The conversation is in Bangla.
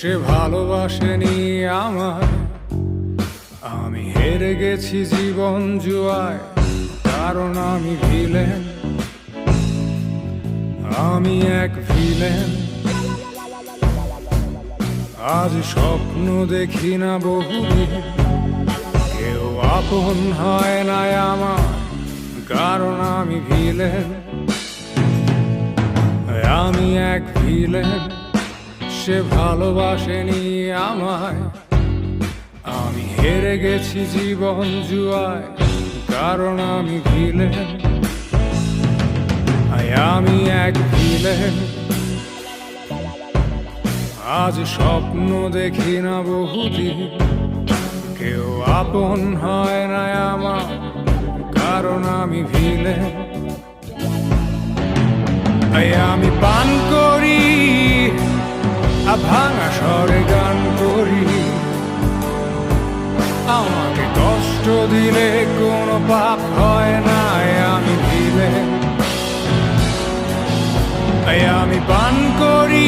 সে ভালোবাসেনি আমায়। আমি হেরে গেছি জীবন জুয়ায়, কারণ আমি ভিলেন, আমি এক ভিলেন। আজ স্বপ্ন দেখি না বহুদিন, কেউ আপন হয় না আমার, কারণ আমি ভিলেন, আমি এক ভিলেন। সে ভালোবাসেনি আমায়, আমি হেরে গেছি জীবন জুয়ায়, কারণ আমি ভিলেন, আমি এক ভিলেন। আজ স্বপ্ন দেখি না বহুদিন, কেউ আপন হয় না আমার, কারণ আমি ভিলেন। আমি পান করি ভাঙা স্বরে গান করি, আমাকে কষ্ট দিলে কোনো পাপ হয় না, আমি ভিলেন। আমি পান করি